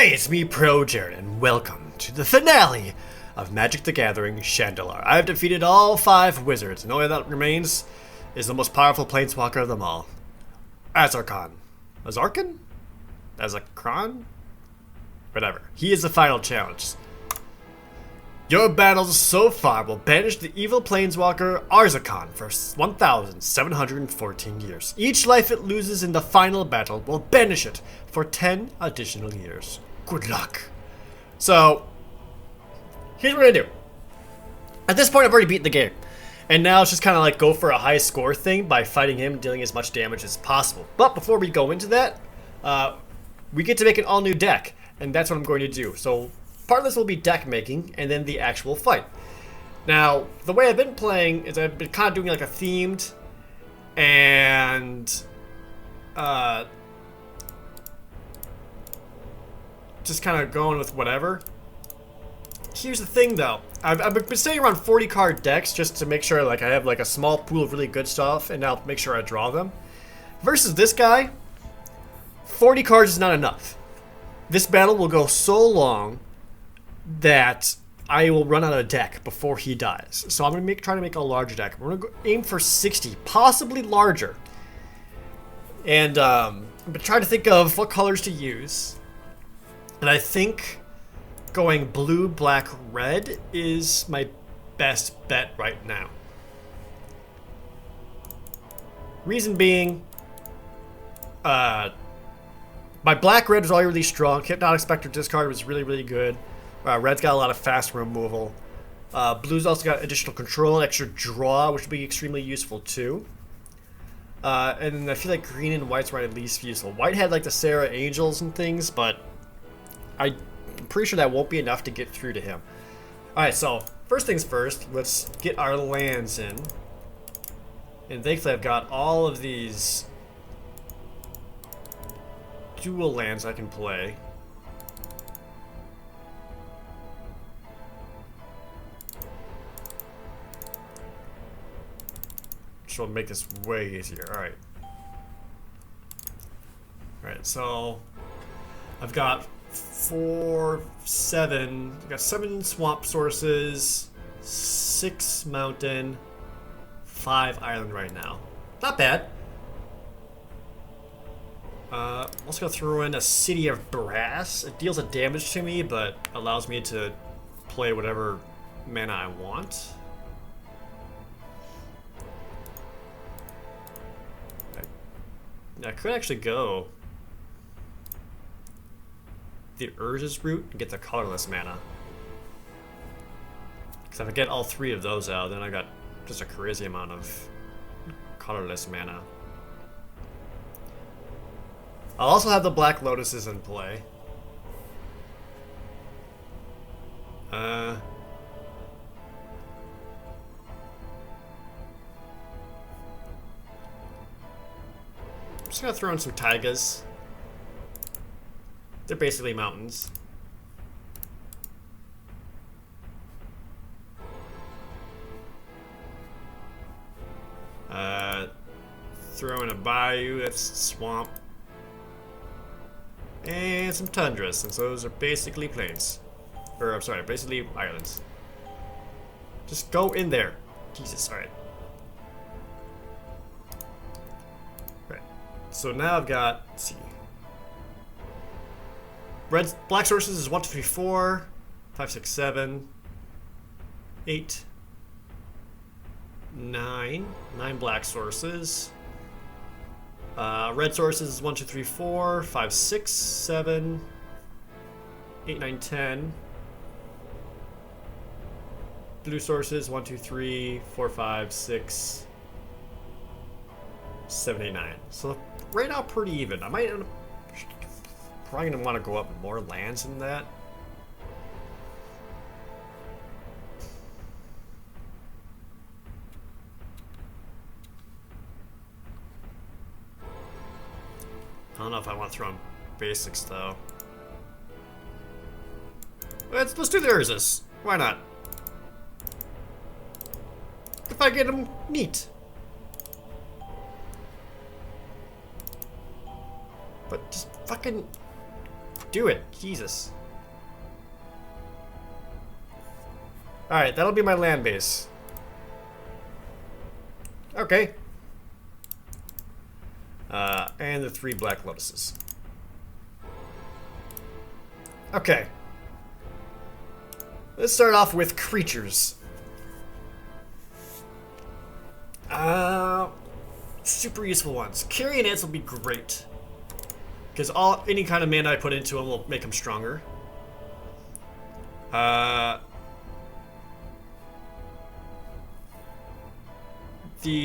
Hey, it's me, ProJared, and welcome to the finale of Magic the Gathering Shandalar. I have defeated all 5 wizards, and the only that remains is the most powerful planeswalker of them all, Azarkan. Azarkan? Azarkan? Whatever. He is the final challenge. Your battles so far will banish the evil planeswalker Arzakan for 1,714 years. Each life it loses in the final battle will banish it for 10 additional years. Good luck. So, here's what I'm gonna do. At this point, I've already beaten the game. And now it's just kind of like go for a high score thing by fighting him, dealing as much damage as possible. But before we go into that, we get to make an all-new deck. And that's what I'm going to do. So, part of this will be deck making, and then the actual fight. Now, the way I've been playing is I've been kind of doing like a themed and just kind of going with whatever. Here's the thing though, I've been staying around 40 card decks just to make sure like I have like a small pool of really good stuff, and I'll make sure I draw them. Versus this guy, 40 cards is not enough. This battle will go so long that I will run out of deck before he dies. So I'm going to try to make a larger deck. We're going to aim for 60, possibly larger. And I'm trying to think of what colors to use. And I think going blue, black, red is my best bet right now. Reason being, my black-red was already really strong. Hypnotic Spectre discard was really good. Red's got a lot of fast removal. Blue's also got additional control and extra draw, which will be extremely useful too. And I feel like green and white's were at least useful. White had like the Sarah Angels and things, but I'm pretty sure that won't be enough to get through to him. Alright, so first things first, let's get our lands in. And thankfully I've got all of these dual lands I can play. Which will make this way easier. Alright. Alright, so I've got 7. I've got 7 swamp sources, 6 mountain, 5 island right now. Not bad. I'm also gonna throw in a City of Brass. It deals a damage to me, but allows me to play whatever mana I want. I could actually go the Urza's route and get the colorless mana. Because if I get all 3 of those out, then I got just a crazy amount of colorless mana. I'll also have the Black Lotuses in play. I'm just gonna throw in some taigas. They're basically mountains. Throw in a bayou, that's swamp. And some tundras, since those are basically plains. Or, I'm sorry, basically islands. Just go in there. Jesus, alright. Right. So now I've got, let's see. Black sources is 1, 2, 3, 4, 5, 6, 7, 8, 9. 9 black sources. Red sources is 1, 2, 3, 4, 5, 6, 7, 8, 9, 10. Blue sources 1, 2, 3, 4, 5, 6, 7, 8, 9. So right now pretty even. I might probably gonna want to go up more lands than that. I don't know if I want to throw in basics though. Let's do the Urzus. Why not? If I get them, neat. But just fucking Do it. Jesus. Alright, that'll be my land base. Okay. And the 3 black lotuses. Okay. Let's start off with creatures. Super useful ones. Carrion ants will be great. Because any kind of mana I put into them will make them stronger. The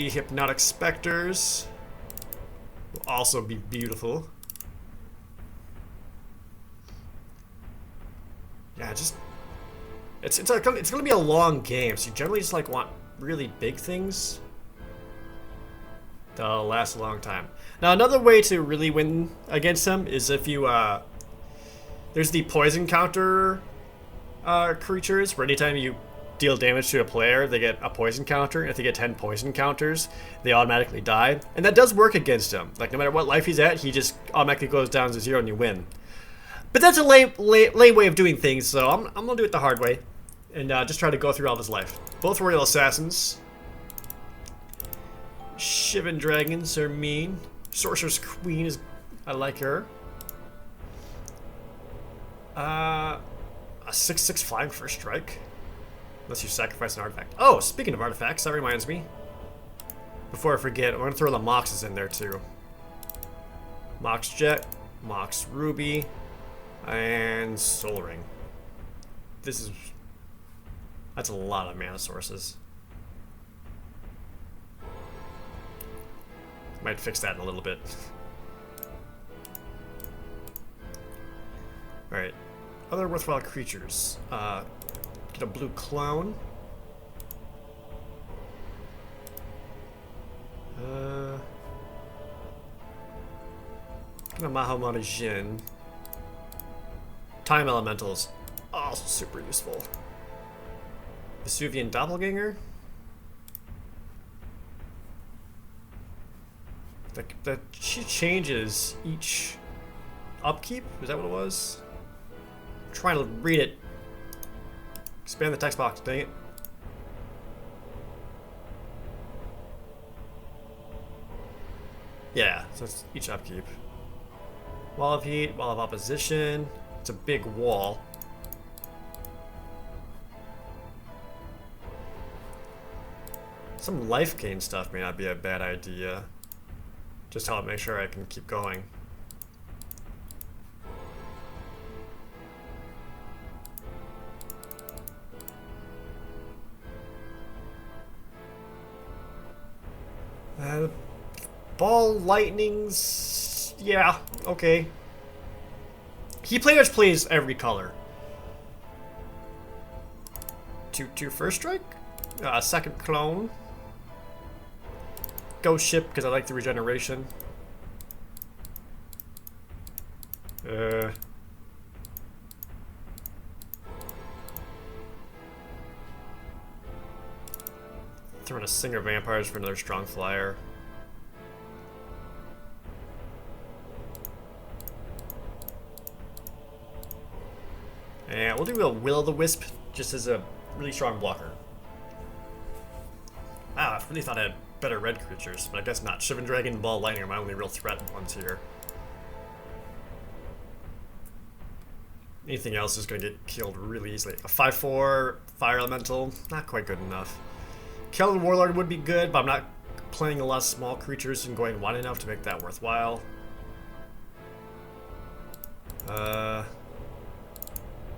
Hypnotic Specters will also be beautiful. Yeah, just it's gonna be a long game, so you generally just like want really big things that'll last a long time. Now another way to really win against them is if you there's the poison counter creatures, where anytime you deal damage to a player, they get a poison counter, and if they get 10 poison counters, they automatically die. And that does work against him. Like, no matter what life he's at, he just automatically goes down to 0 and you win. But that's a lame way of doing things, so I'm gonna do it the hard way. And just try to go through all of his life. Both Royal Assassins. Shivan Dragons are mean. Sorcerer's Queen is... I like her. A 6/6 flying first strike. Unless you sacrifice an artifact. Oh, speaking of artifacts, that reminds me. Before I forget, I'm going to throw the Moxes in there too. Mox Jet, Mox Ruby, and Soul Ring. That's a lot of mana sources. Might fix that in a little bit. Alright. Other worthwhile creatures. Get a blue clone. Get a Mahamana Jin. Time Elementals. Also super useful. Vesuvian Doppelganger. She changes each upkeep? Is that what it was? I'm trying to read it. Expand the text box, dang it. Yeah, so it's each upkeep. Wall of Heat, Wall of Opposition. It's a big wall. Some life gain stuff may not be a bad idea. Just to help make sure I can keep going. Ball Lightnings, yeah, okay. He pretty much plays every color. 2/2 first strike, second clone. Ghost Ship because I like the regeneration. Throwing a Singer Vampires for another strong flyer. And we'll do a Will-o'-the-Wisp just as a really strong blocker. Wow, I really thought I had better red creatures, but I guess not. Shivan Dragon and Ball Lightning are my only real threat ones here. Anything else is going to get killed really easily. A 5/4 Fire Elemental, not quite good enough. Kellan Warlord would be good, but I'm not playing a lot of small creatures and going wide enough to make that worthwhile.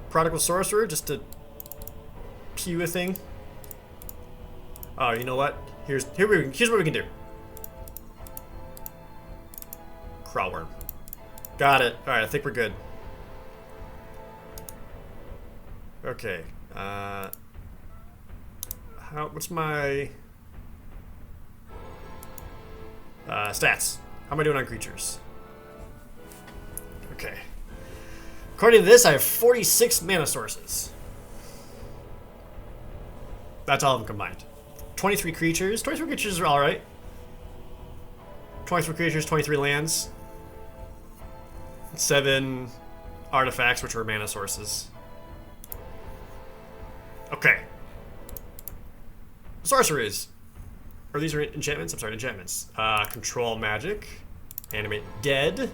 Prodigal Sorcerer, just to pew a thing. Oh, you know what? Here's what we can do. Crawlworm. Got it. Alright, I think we're good. Okay. What's my stats? How am I doing on creatures? Okay. According to this, I have 46 mana sources. That's all of them combined. 23 creatures. 23 creatures are alright. 23 creatures, 23 lands. 7 artifacts, which are mana sources. Okay. Sorceries. Or these are enchantments? I'm sorry, enchantments. Control magic. Animate dead.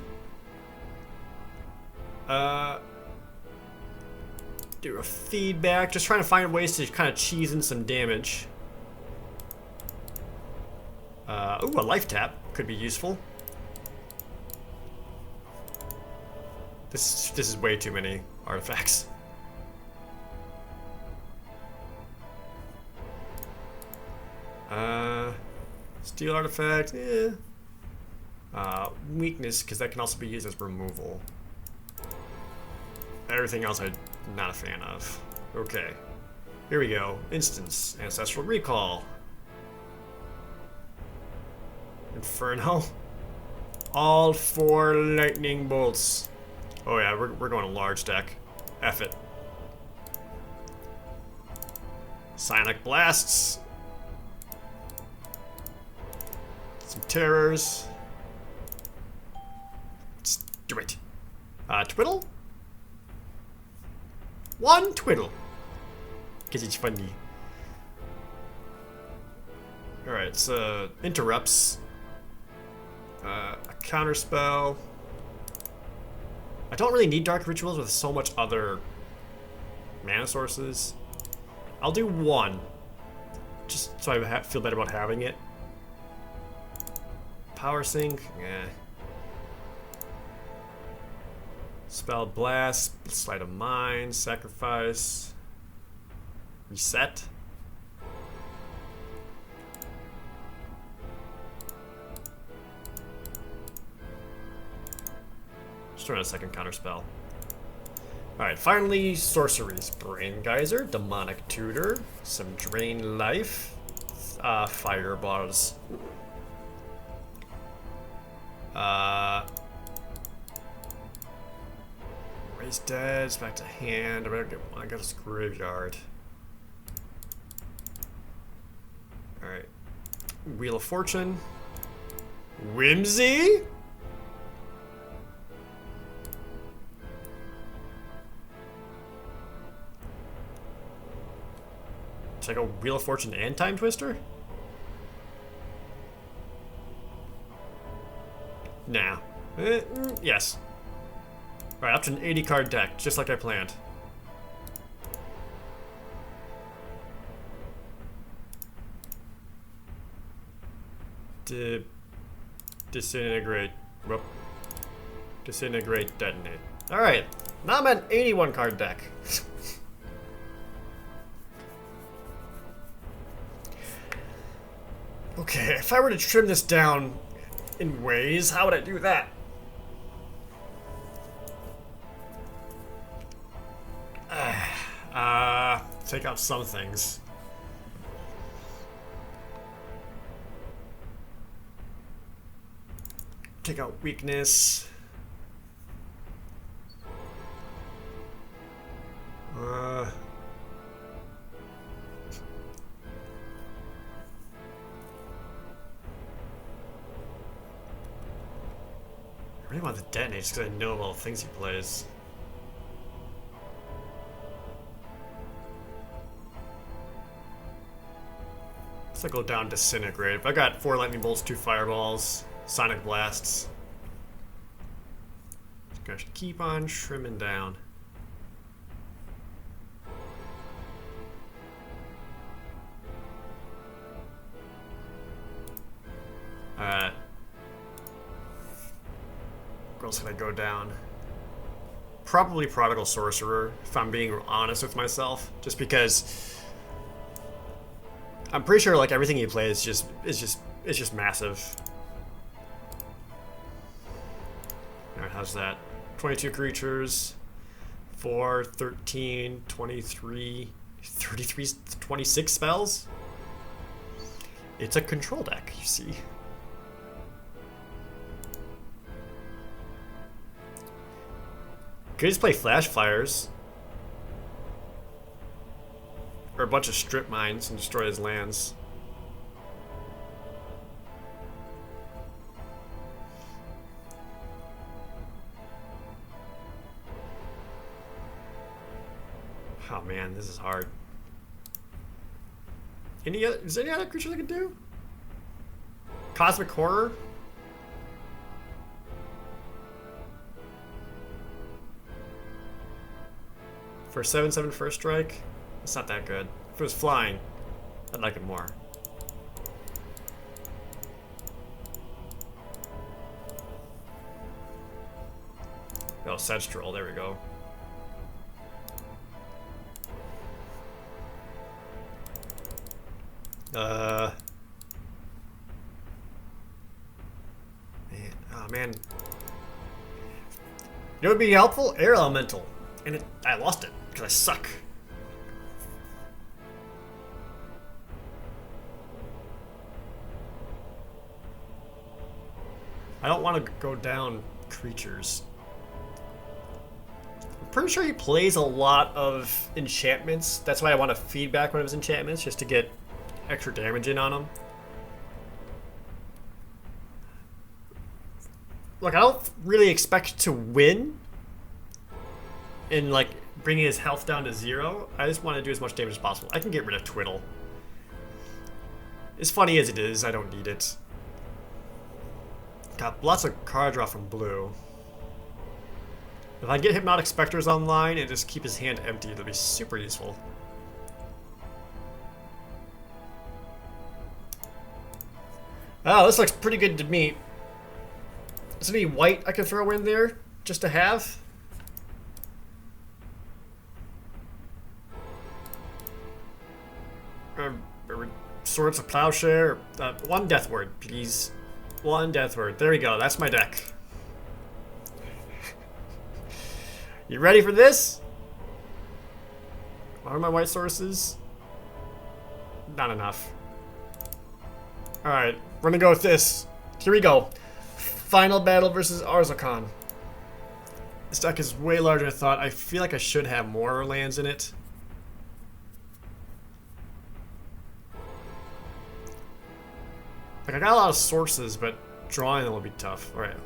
Do a feedback. Just trying to find ways to kind of cheese in some damage. Ooh, a life tap could be useful. This is way too many artifacts. Steal artifact, eh. Weakness, because that can also be used as removal. Everything else I'm not a fan of. Okay. Here we go. Instance. Ancestral Recall. Inferno. All 4 lightning bolts. Oh yeah, we're going a large deck. F it. Psionic Blasts. Some terrors. Let's do it. Twiddle? 1 twiddle. Because it's funny. Alright, so interrupts. A counterspell. I don't really need Dark Rituals with so much other mana sources. I'll do 1. Just so I feel better about having it. Power Sink, eh. Spell Blast, Sleight of Mind, Sacrifice, Reset. Just throwing a second counterspell. Alright, finally, sorceries. Brain Geyser, Demonic Tutor, some Drain Life, Fireballs. Raise Dead, back to hand. I got this graveyard. Alright. Wheel of Fortune. Whimsy? Check out Wheel of Fortune and Time Twister? Nah. Yes. Alright, up to an 80 card deck, just like I planned. Disintegrate. Whoop. Disintegrate, detonate. Alright, now I'm at an 81 card deck. Okay, if I were to trim this down in ways, how would I do that? Take out some things. Take out weakness. I really want the detonate just because I know all the things he plays. Let's go down Disintegrate. I got 4 lightning bolts, 2 fireballs, sonic blasts. Just gotta keep on trimming down. Alright. Where else can I go down? Probably Prodigal Sorcerer, if I'm being honest with myself. Just because I'm pretty sure like everything he plays is just massive. Alright, how's that? 22 creatures, 4, 13, 23, 33, 26 spells? It's a control deck, you see. Could just play Flash Fires. Or a bunch of strip mines and destroy his lands. Oh man, this is hard. Is there any other creatures I can do? Cosmic Horror? For 7/7 first strike? It's not that good. If it was flying, I'd like it more. Oh, Sedge-Troll, there we go. Man, oh man. You know what would be helpful? Air Elemental. And I lost it, because I suck. I don't want to go down creatures. I'm pretty sure he plays a lot of enchantments. That's why I want to feedback one of his enchantments, just to get extra damage in on him. Look, I don't really expect to win in, like, bringing his health down to 0. I just want to do as much damage as possible. I can get rid of Twiddle. As funny as it is, I don't need it. Got lots of card draw from blue. If I get Hypnotic Specters online and just keep his hand empty, it'll be super useful. Oh, this looks pretty good to me. Is there any white I can throw in there just to have? Swords of Plowshare. One Death Word, please. One Death Word. There we go. That's my deck. You ready for this? What are my white sources? Not enough. Alright, we're gonna go with this. Here we go. Final battle versus Arzakon. This deck is way larger than I thought. I feel like I should have more lands in it. Like, I got a lot of sources, but drawing them will be tough. Alright.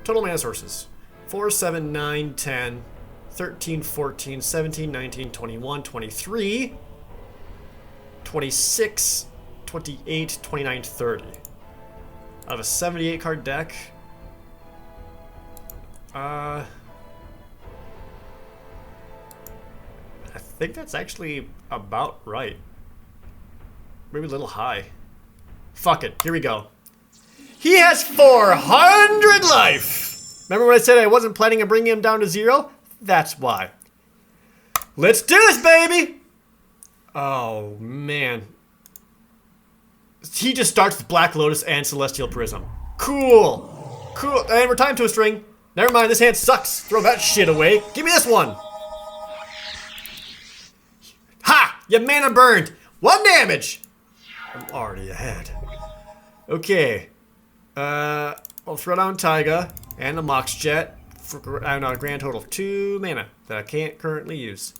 Total mana sources. 4, 7, 9, 10, 13, 14, 17, 19, 21, 23, 26, 28, 29, 30. I have a 78 card deck. I think that's actually about right. Maybe a little high. Fuck it, here we go. He has 400 life! Remember when I said I wasn't planning on bringing him down to 0? That's why. Let's do this, baby! Oh, man. He just starts with Black Lotus and Celestial Prism. Cool. Cool. And we're timed to a string. Never mind, this hand sucks. Throw that shit away. Give me this one. Ha! You mana burned. 1 damage. I'm already ahead. Okay. I'll throw down Taiga and a Mox Jet for a grand total of 2 mana that I can't currently use.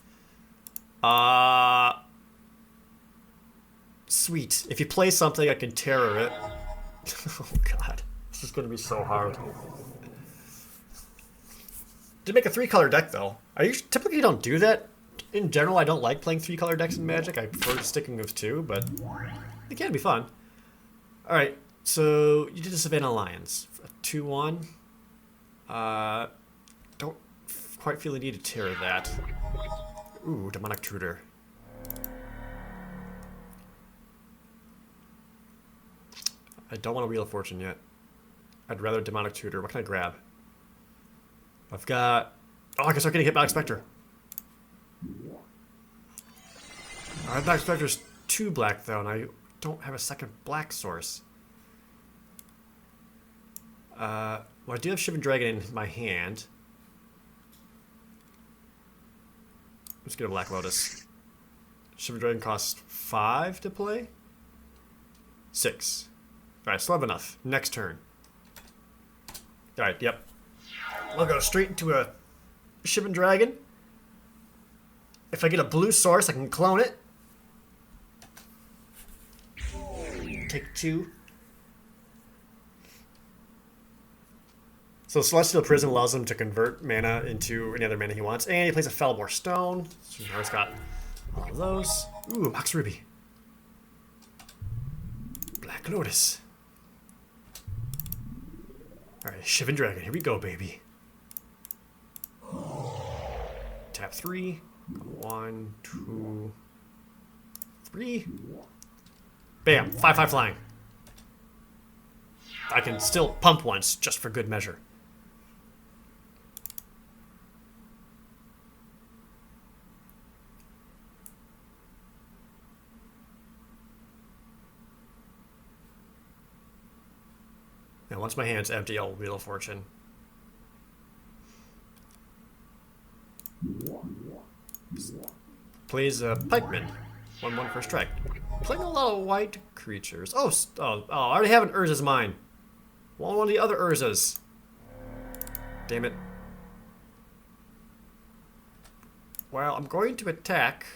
Sweet. If you play something, I can terror it. Oh god. This is going to be so hard. Did make a 3-color deck, though. I typically don't do that. In general, I don't like playing 3-color decks in Magic. I prefer sticking with 2, but it can be fun. Alright, so you did the Savannah Lions. 2-1. Don't quite feel the need to terror that. Ooh, Demonic Tutor. I don't want a Wheel of Fortune yet. I'd rather Demonic Tutor. What can I grab? I've got... Oh, I can start getting hit by Spectre. Hypnotic Spectre's 2 black, though, and I don't have a second black source. Well, I do have Shivan Dragon in my hand. Let's get a Black Lotus. Shivan Dragon costs 5 to play? 6. Alright, still have enough. Next turn. Alright, yep. I'll go straight into a Shivan Dragon. If I get a blue source, I can clone it. Take 2. So Celestial Prism allows him to convert mana into any other mana he wants. And he plays a Felmore Stone. So now he's got all of those. Ooh, Mox Ruby. Black Lotus. Alright, Shivan Dragon. Here we go, baby. Tap 3. 1, 2, 3. Bam. 5/5 flying. I can still pump once, just for good measure. Now, once my hand's empty, I'll Wheel of Fortune. Plays a Pikeman. 1/1 for strike. Playing a lot of white creatures. Oh, I already have an Urza's Mine. One of the other Urzas. Damn it. Well, I'm going to attack.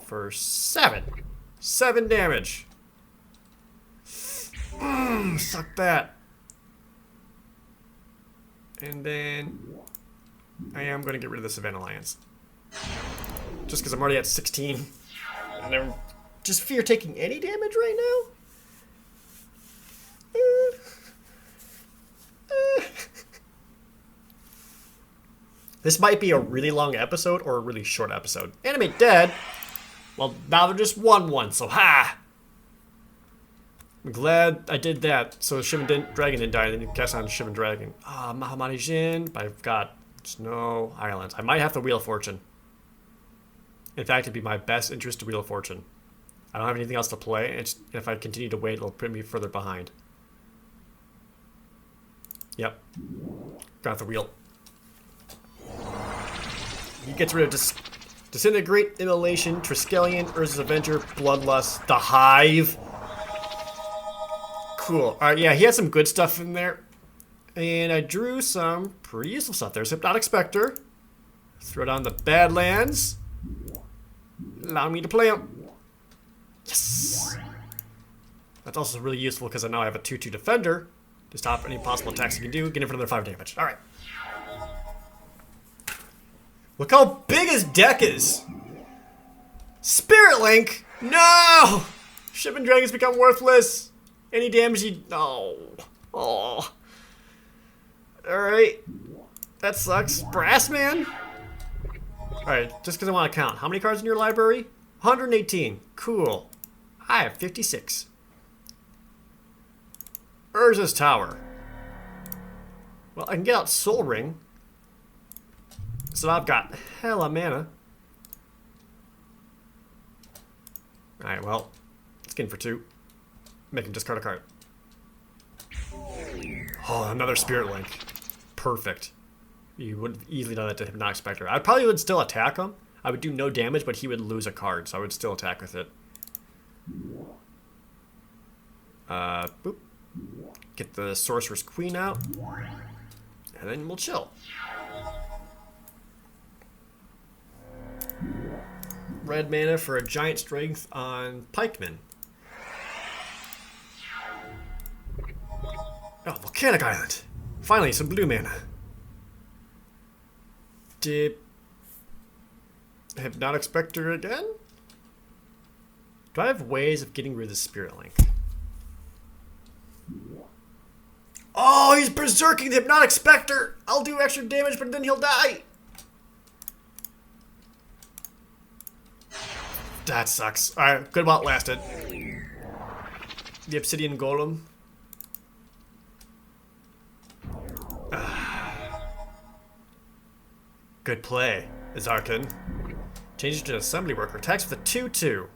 For 7. 7 damage. Suck that. And then I am going to get rid of the Savannah Lions. Just because I'm already at 16. And I just fear taking any damage right now. This might be a really long episode or a really short episode. Animate dead. Well, now they're just 1/1, so ha! I'm glad I did that, so Shivan Dragon didn't die, and then you cast on Shivan Dragon. Mahamani Jin, but I've got Snow Islands. I might have to Wheel of Fortune. In fact, it'd be my best interest to Wheel of Fortune. I don't have anything else to play, and if I continue to wait, it'll put me further behind. Yep. Got the wheel. He gets rid of Disintegrate, Immolation, Triskelion, Urza's Avenger, Bloodlust, the Hive. Cool. Alright, yeah, he had some good stuff in there. And I drew some pretty useful stuff. There's Hypnotic Spectre. Throw down the Badlands. Allow me to play him. Yes! That's also really useful because I now have a 2/2 Defender to stop any possible attacks you can do. Get him for another 5 damage. Alright. Look how big his deck is! Spirit Link! No! Shivan Dragon's become worthless! Any damage you... No. Oh. Alright. That sucks. Brassman? Alright, just because I want to count. How many cards in your library? 118. Cool. I have 56. Urza's Tower. Well, I can get out Soul Ring. So I've got hella mana. Alright, well, let's get in for 2. Make him discard a card. Oh, another Spirit Link. Perfect. You would easily know that to Hypnotic Spectre. I probably would still attack him. I would do no damage, but he would lose a card, so I would still attack with it. Boop. Get the Sorcerer's Queen out. And then we'll chill. Red mana for a Giant Strength on Pikeman. Oh, Volcanic Island. Finally, some blue mana. Dip. Hypnotic Spectre again? Do I have ways of getting rid of the Spirit Link? Oh, he's berserking the Hypnotic Spectre! I'll do extra damage, but then he'll die! That sucks. Alright, good while it lasted. The Obsidian Golem. Good play, Zarkin. Change it to an Assembly Worker. Attacks with a 2/2.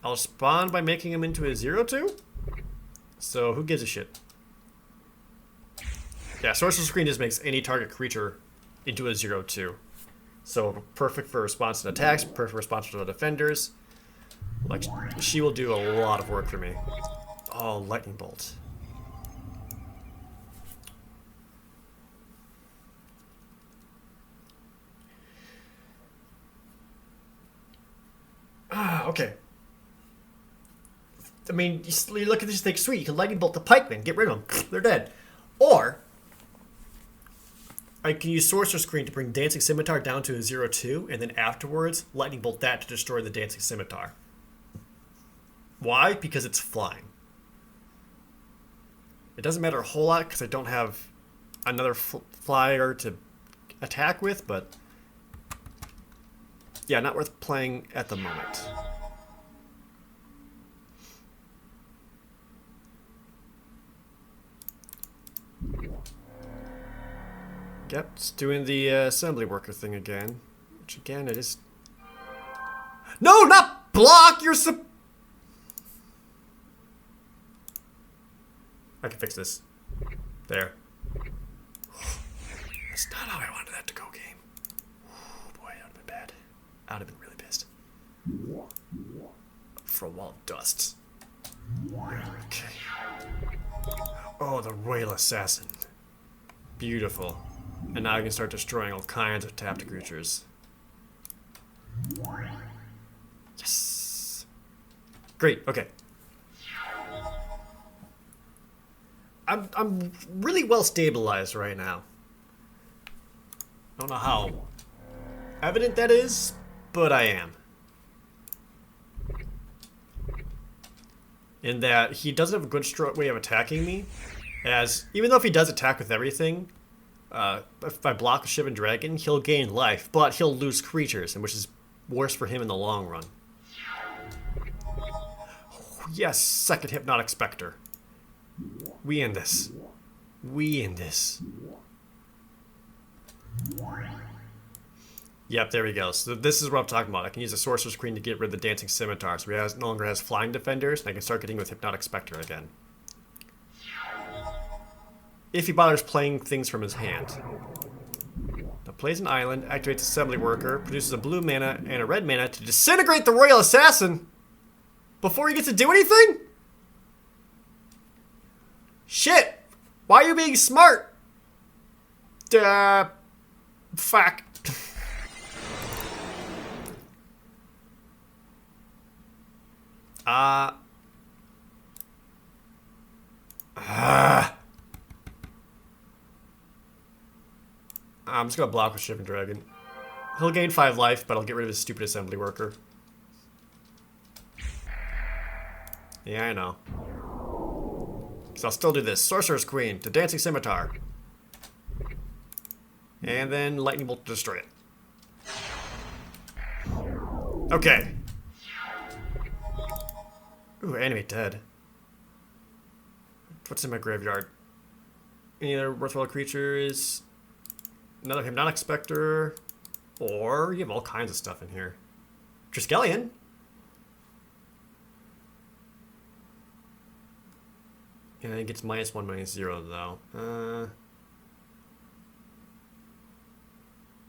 I'll respond by making him into a 0/2? So, who gives a shit? Yeah, Sorcerer's Screen just makes any target creature into a 0/2. So, perfect for response to attacks, perfect for response to the defenders. Like, she will do a lot of work for me. Oh, Lightning Bolt. Okay. I mean, you look at this, you think, sweet, you can lightning bolt the pikemen, get rid of them, they're dead. Or I can use Sorcerer Screen to bring Dancing Scimitar down to a 0-2, and then afterwards, lightning bolt that to destroy the Dancing Scimitar. Why? Because it's flying. It doesn't matter a whole lot because I don't have another flyer to attack with, but yeah, not worth playing at the moment. Yep, it's doing the assembly worker thing again. Which again, it is... No, not block! You're I can fix this. There. That's not how I wanted that to go, game. Oh, boy, that would have been bad. I would have been really pissed. For a wall of dust. Okay. Oh, the Royal Assassin. Beautiful. And now I can start destroying all kinds of tapped creatures. Yes! Great, okay. I'm really well stabilized right now. I don't know how evident that is, but I am. In that he doesn't have a good way of attacking me, as even though if he does attack with everything, if I block a Shivan Dragon, he'll gain life, but he'll lose creatures, and which is worse for him in the long run. Oh, yes, second Hypnotic Spectre. We end this. We end this. Yep, there we go. So this is what I'm talking about. I can use the Sorcerer Screen to get rid of the Dancing Scimitar, so he no longer has Flying Defenders, and I can start getting with Hypnotic Spectre again. If he bothers playing things from his hand. Now plays an island, activates Assembly Worker, produces a blue mana and a red mana to disintegrate the Royal Assassin before he gets to do anything? Shit! Why are you being smart? Fuck. I'm just gonna block with Shivan Dragon. He'll gain 5 life, but I'll get rid of his stupid Assembly Worker. Yeah, I know. So I'll still do this. Sorcerer's Queen to Dancing Scimitar. And then Lightning Bolt to destroy it. Okay. Ooh, enemy dead. What's in my graveyard? Any other worthwhile creatures? Another Hypnotic Spectre. Or you have all kinds of stuff in here. Triskelion. Yeah, it gets -1, -0 though.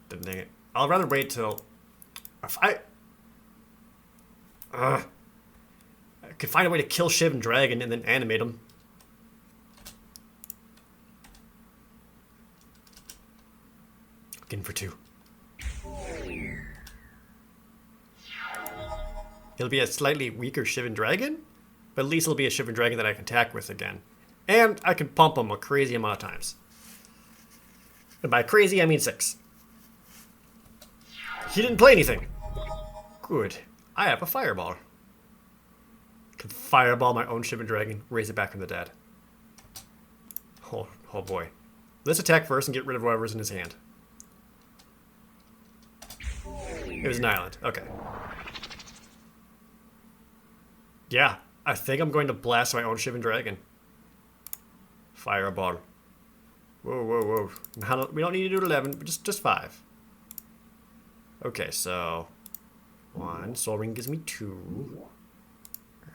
Dang it. I'll rather wait till if I could find a way to kill Shivan Dragon and then animate him. Getting for 2. He'll be a slightly weaker Shivan Dragon, but at least he'll be a Shivan Dragon that I can attack with again. And I can pump him a crazy amount of times. And by crazy, I mean 6. He didn't play anything. Good. I have a fireball. I can fireball my own Shivan Dragon, raise it back from the dead. Oh boy. Let's attack first and get rid of whatever's in his hand. It was an island. Okay. Yeah, I think I'm going to blast my own Shivan Dragon. Fireball. Whoa, whoa, whoa. We don't need to do 11, but just 5. Okay, so 1. Soul Ring gives me 2.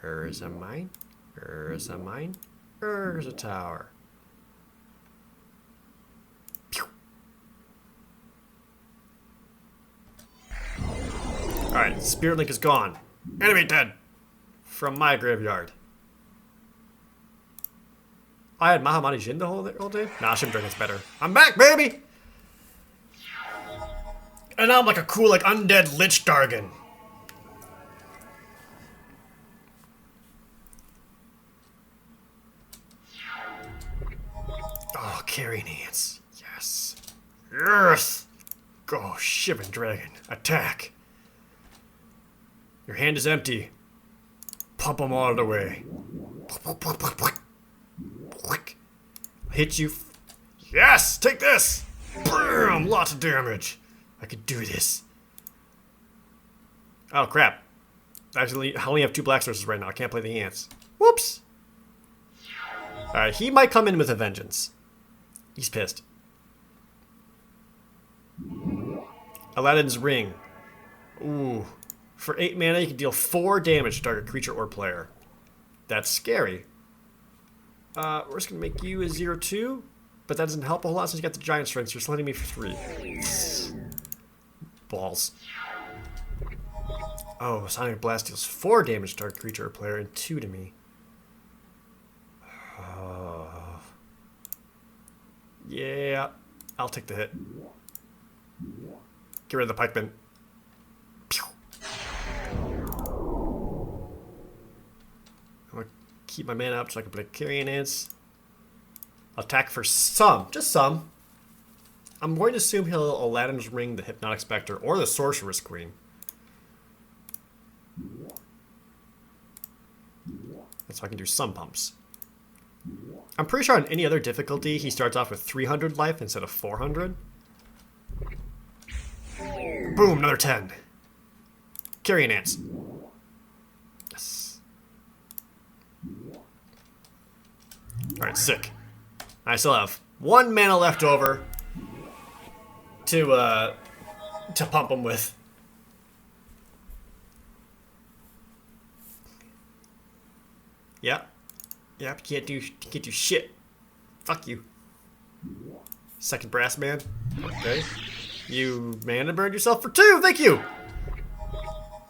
Here's a mine. Here's a mine. Here's a tower. Pew. Alright, Spirit Link is gone. Enemy dead. From my graveyard. I had Mahamani Jin the whole day? Nah, Shivan Dragon's better. I'm back, baby! And now I'm like a cool, like, undead Lich Dargon. Carrying ants. Yes. Yes! Go, Shivering Dragon. Attack. Your hand is empty. Pump them all the way. Hit you. Yes! Take this! Bam! Lots of damage. I could do this. Oh, crap. I only have 2 black sources right now. I can't play the ants. Whoops! Alright, he might come in with a vengeance. He's pissed. Aladdin's Ring. Ooh. For 8 mana, you can deal 4 damage to target creature or player. That's scary. We're just going to make you a 0/2. But that doesn't help a whole lot since you got the giant strength. So you're sliding me for 3. Balls. Oh, Sonic Blast deals 4 damage to target creature or player and 2 to me. Yeah, I'll take the hit. Get rid of the pikeman. I'm gonna keep my mana up so I can play Carrion Ants. Attack for some, just some. I'm going to assume he'll Aladdin's Ring, the Hypnotic Spectre, or the Sorceress Queen. And so I can do some pumps. I'm pretty sure on any other difficulty, he starts off with 300 life instead of 400. Boom, another 10. Carrion Ants. Yes. Alright, sick. I still have 1 mana left over to pump him with. Yep. Yep, can't do shit. Fuck you. Second brass man. Okay. You mana burned yourself for 2, thank you!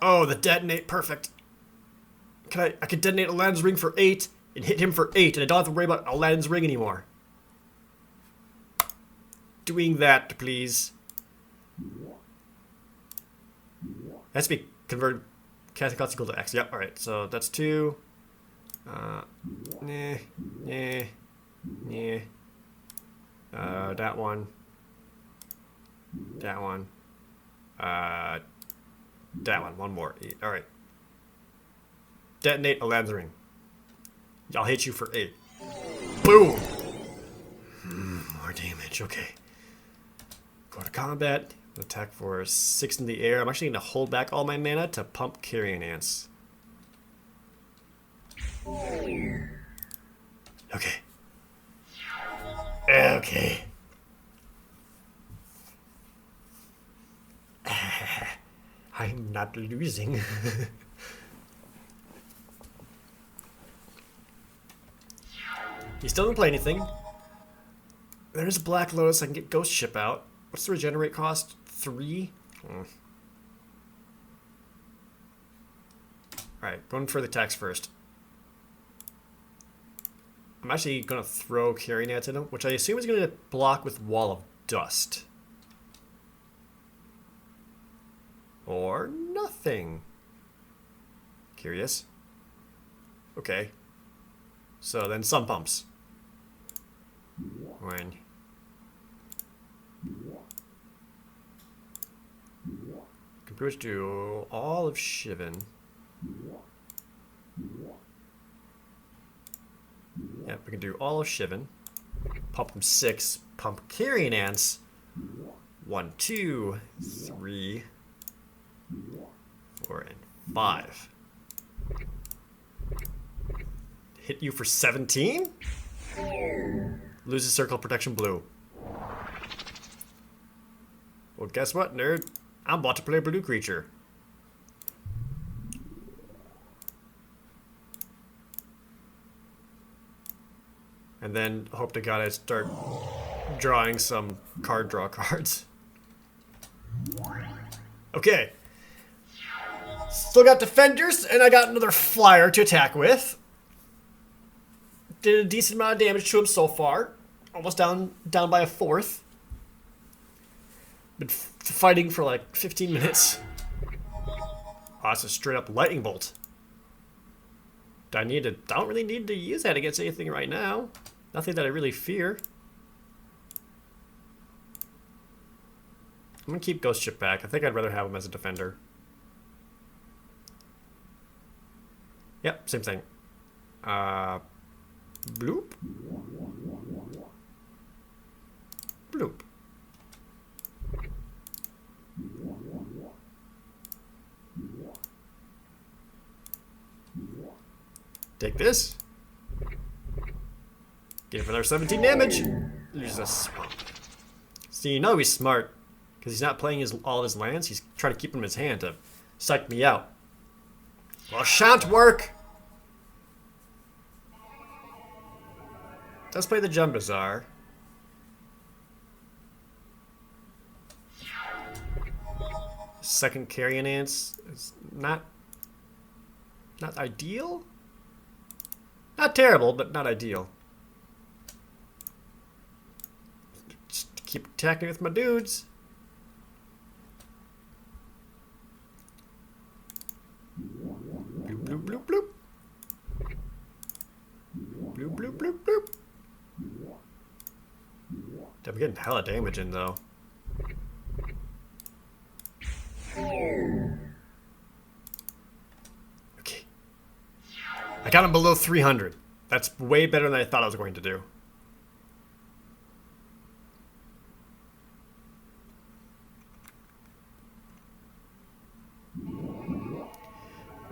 Oh, the detonate, perfect. I can detonate Aladdin's Ring for 8 and hit him for 8, and I don't have to worry about Aladdin's Ring anymore. Doing that, please. Has to be converted casting cost equal to X. Yep, alright, so that's 2. That one. That one. That one. One more. 8. Alright. Detonate Aladdin's Ring. I'll hit you for 8. Boom! More damage. Okay. Go to combat. Attack for 6 in the air. I'm actually going to hold back all my mana to pump Carrion Ants. Okay. Okay. I'm not losing. He still didn't play anything. There's a Black Lotus. I can get Ghost Ship out. What's the regenerate cost? 3? Alright, going for the attacks first. I'm actually going to throw Carrion Ants at him, which I assume is going to block with Wall of Dust. Or nothing. Curious. Okay. So then some pumps. 1. Can pretty much do all of Shivan. Yep, we can do all of Shivan. Pump them 6. Pump Carrion Ants. 1, 2, 3, 4, and 5. Hit you for 17? Loses circle protection blue. Well, guess what, nerd? I'm about to play a blue creature. And then hope to God I start drawing some card draw cards. Okay. Still got defenders, and I got another flyer to attack with. Did a decent amount of damage to him so far. Almost down by a 4th. Been fighting for like 15 minutes. Oh, that's a straight up lightning bolt. Don't really need to use that against anything right now. Nothing that I really fear. I'm gonna keep Ghost Ship back. I think I'd rather have him as a defender. Yep, same thing. Bloop. Bloop. Take this. Get another 17 damage. Lose a swamp. See, you know he's smart. Because he's not playing all of his lands. He's trying to keep them in his hand to psych me out. Well, shan't work. Let's play the Gem Bazaar. Second Carrion Ants is not ideal. Not terrible, but not ideal. Just keep attacking with my dudes. Bloop, bloop, bloop, bloop. Bloop, bloop, bloop, bloop. I'm getting hella damage in, though. Okay. I got him below 300. That's way better than I thought I was going to do.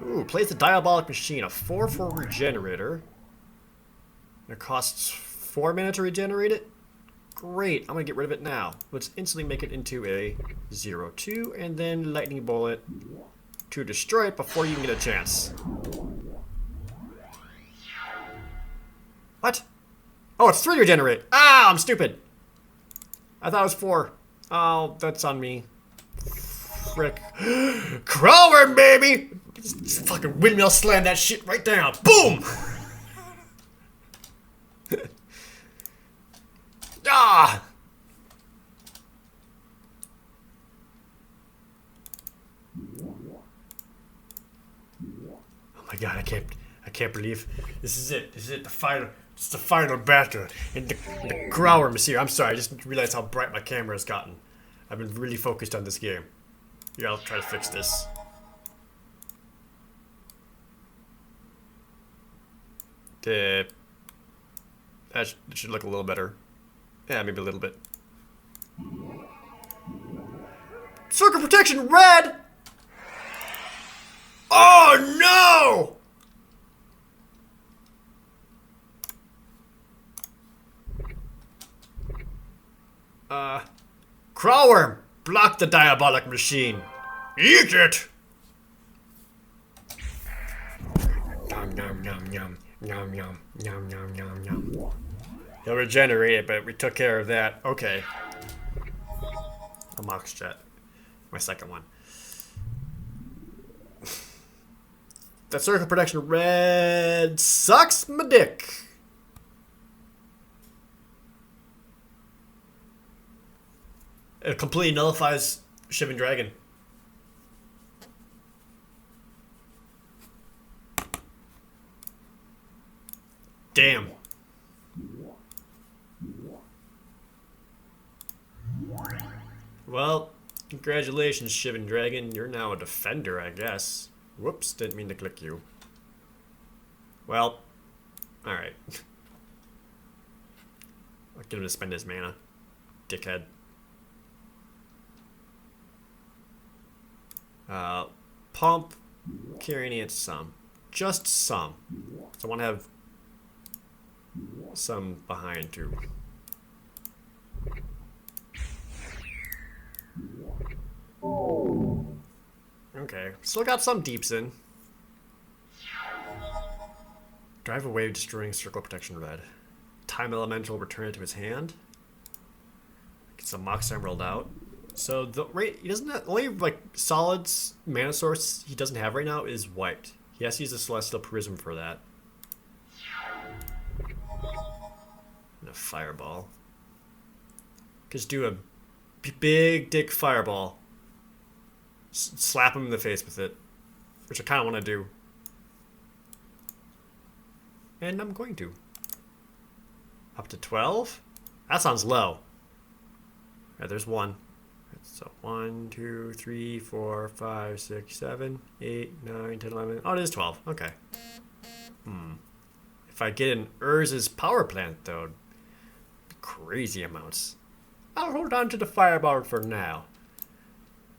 Ooh, plays the Diabolic Machine, a 4/4 regenerator. It costs 4 mana to regenerate it. Great, I'm gonna get rid of it now. Let's instantly make it into a 0/2 and then Lightning Bullet to destroy it before you can get a chance. What? Oh, it's 3 to regenerate. Ah, I'm stupid. I thought it was 4. Oh, that's on me. Frick. Crawler, baby! Just fucking windmill slam that shit right down. Boom! Ah! Oh my god, I can't believe this is it. This is it, the final battle. And the Growler is here. I'm sorry, I just realized how bright my camera has gotten. I've been really focused on this game. Yeah, I'll try to fix this. That should look a little better. Yeah, maybe a little bit. Circle Protection Red! Oh no! Crawworm! Block the Diabolic Machine! Eat it! Nom nom nom nom. Yum, yum, yum, yum, yum, yum. He'll regenerate it, but we took care of that. Okay. A Mox Jet. My second one. That Circle Protection Red sucks my dick. It completely nullifies Shiving Dragon. Damn. Well, congratulations, Shiving Dragon. You're now a defender, I guess. Whoops, didn't mean to click you. Well, alright. I'll get him to spend his mana. Dickhead. Pump, Carrying Ant, some. Just some. So I want to have some behind too. Okay, still got some deeps in. Drive away, destroying Circle Protection Red. Time Elemental, return it to his hand. Get some Mox Emerald out. So the rate he doesn't have, only like solid mana source he doesn't have right now is white. He has to use a Celestial Prism for that. And a Fireball. Just do a big dick Fireball. Slap him in the face with it, which I kind of want to do. And I'm going to. Up to 12? That sounds low. Alright, there's one. So 1, 2, 3, 4, 5, 6, 7, 8, 9, 10, 11. Oh, it is 12. Okay. If I get an Urz's power plant, though, crazy amounts. I'll hold on to the fireball for now,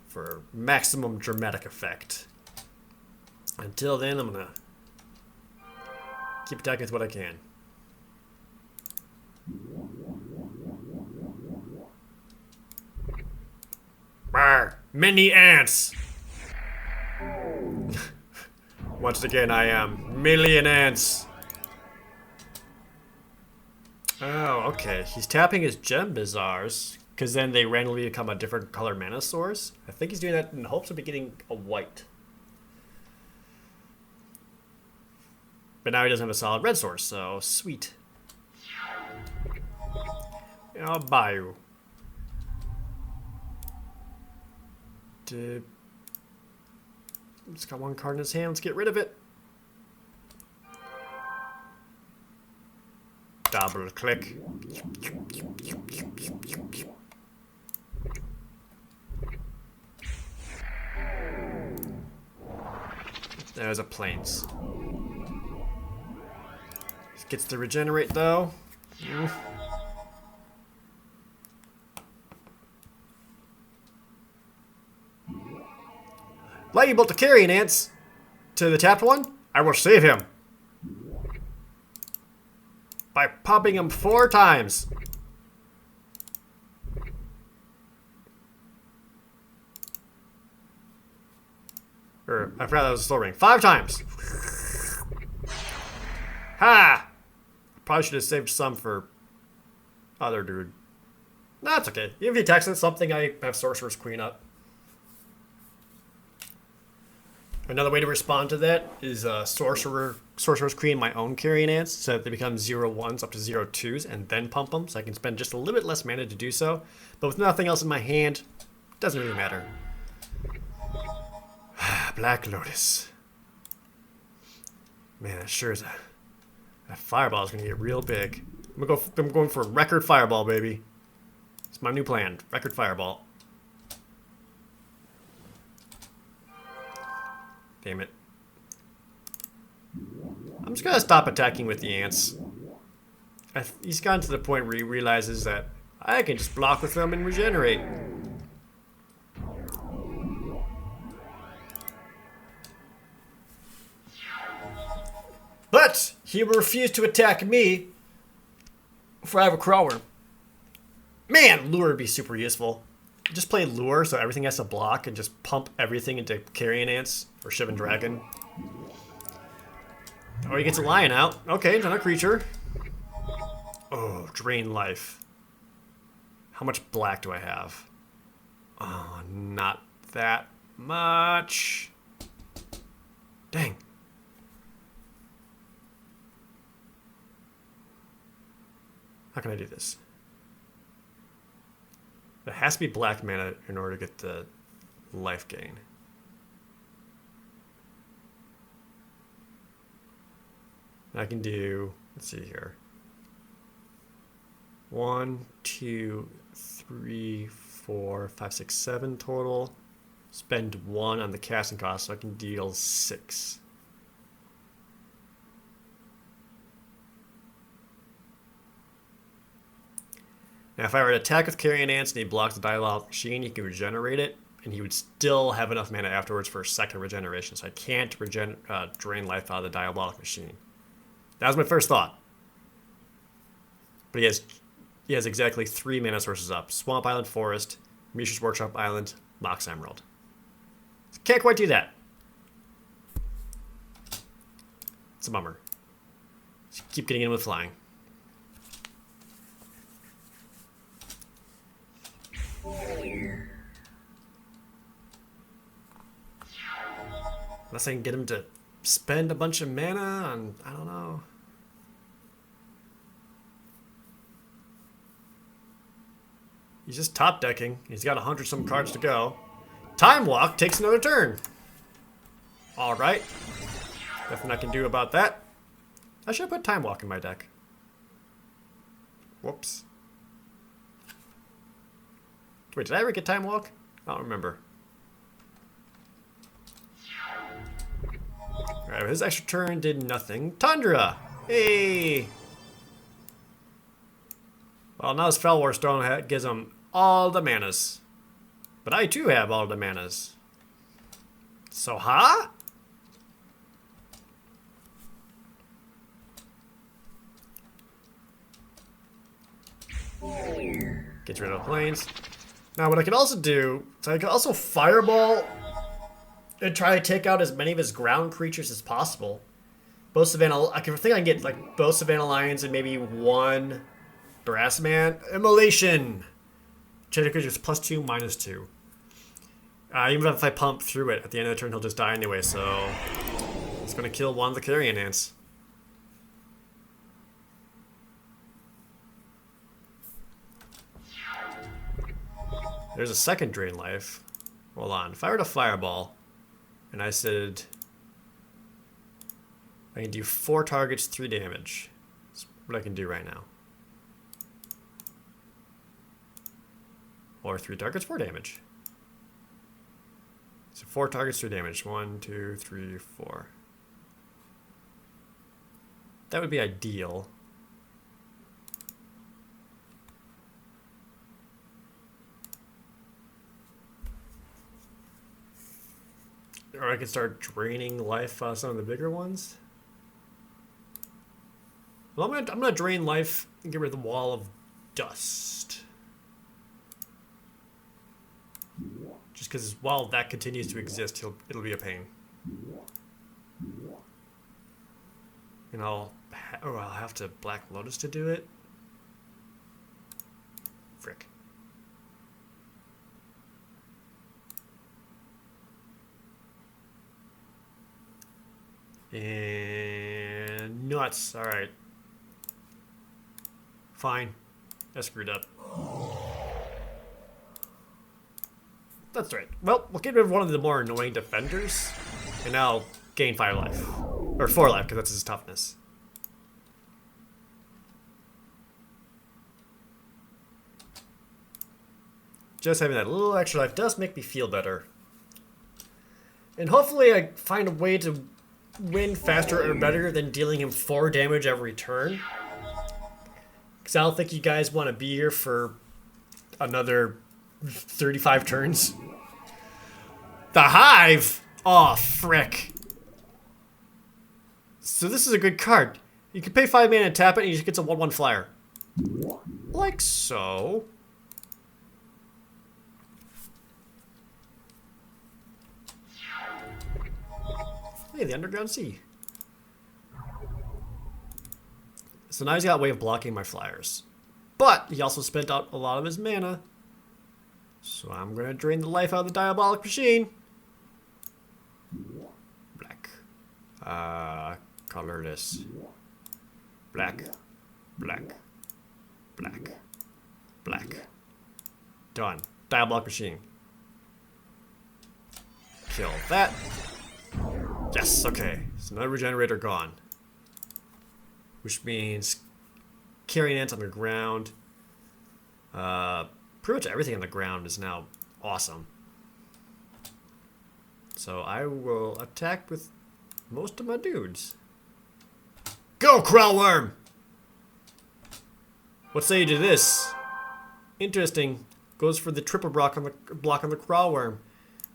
for maximum dramatic effect. Until then, I'm gonna keep attacking with what I can. Brr, many ants! Once again, I am million ants. Oh, okay. He's tapping his gem bazaars, because then they randomly become a different color mana source. I think he's doing that in hopes of getting a white. But now he doesn't have a solid red source, so sweet. I'll buy you. It's got one card in his hand. Let's get rid of it. Double click. There's a plains. Gets to regenerate though. Lightning bolt to carry an ants to the tapped one. I will save him by popping him 4 times. Or I forgot that was a slow ring. 5 times. Ha! Probably should have saved some for other dude. That's okay. Even if he attacks something, I have Sorcerer's Queen up. Another way to respond to that is Sorcerer's Queen my own carrying ants, so that they become 0-1s up to 0-2s, and then pump them, so I can spend just a little bit less mana to do so. But with nothing else in my hand, doesn't really matter. Black Lotus. Man, that sure is that fireball is gonna get real big. I'm going for record fireball, baby. It's my new plan. Record fireball. Damn it. I'm just gonna stop attacking with the ants. He's gotten to the point where he realizes that I can just block with them and regenerate. But he will refuse to attack me for I have a crawler. Man, lure would be super useful. Just play lure so everything has to block and just pump everything into carrion ants or Shivan Dragon. Oh, he gets a lion out. Okay, another creature. Oh, drain life. How much black do I have? Oh, not that much. Dang. How can I do this? It has to be black mana in order to get the life gain. I can do, let's see here. 1, 2, 3, 4, 5, 6, 7 total. Spend 1 on the casting cost so I can deal 6. Now, if I were to attack with Carrion Ants and he blocks the Diabolic Machine, he can regenerate it, and he would still have enough mana afterwards for a second regeneration. So I can't drain life out of the Diabolic Machine. That was my first thought. But he has exactly 3 mana sources up: Swamp Island, Forest, Mishra's Workshop Island, Mox Emerald. Can't quite do that. It's a bummer. Just keep getting in with flying. Unless I can get him to spend a bunch of mana on, I don't know. He's just top decking. He's got 100 some cards to go. Time Walk takes another turn. Alright. Nothing I can do about that. I should have put Time Walk in my deck. Whoops. Wait, did I ever get Time Walk? I don't remember. Alright, his extra turn did nothing. Tundra! Hey! Well, now his Fel War Stone gives him all the manas. But I too have all the manas. So, huh? Gets rid of the planes. Now, what I can also do, so I can also Fireball and try to take out as many of his ground creatures as possible. Both Savannah, I think I can get like both Savannah Lions and maybe one Brassman. Immolation! Cheddar creatures +2, -2. Even if I pump through it, at the end of the turn he'll just die anyway, so it's gonna kill one of the Carrion Ants. There's a second drain life. Hold on. If I were to Fireball, and I said I can do 4 targets, 3 damage. That's what I can do right now. Or 3 targets, 4 damage. So 4 targets, 3 damage. 1, 2, 3, 4. That would be ideal. Or I could start draining life out of some of the bigger ones. Well, I'm gonna drain life and get rid of the Wall of Dust. Just because while that continues to exist, it'll be a pain. And I'll have to Black Lotus to do it. Frick. And nuts. All right. Fine. I screwed up. That's right. Well, we'll get rid of one of the more annoying defenders, and now gain 5 life. Or 4 life, because that's his toughness. Just having that little extra life does make me feel better. And hopefully I find a way to win faster or better than dealing him 4 damage every turn. Because I don't think you guys want to be here for another 35 turns. The Hive! Aw, frick. So this is a good card. You can pay 5 mana and tap it and he just gets a 1/1 flyer. Like so. Hey, the Underground Sea. So now he's got a way of blocking my flyers. But he also spent out a lot of his mana. So I'm going to drain the life out of the Diabolic Machine. Black. Colorless. Black. Black. Black. Black. Done. Diabolic Machine. Kill that. Yes, okay. So another regenerator gone. Which means carrying ants on the ground. Pretty much everything on the ground is now awesome. So I will attack with most of my dudes. Go, Crowworm! What say you to this? Interesting. Goes for the triple block on the Crowworm.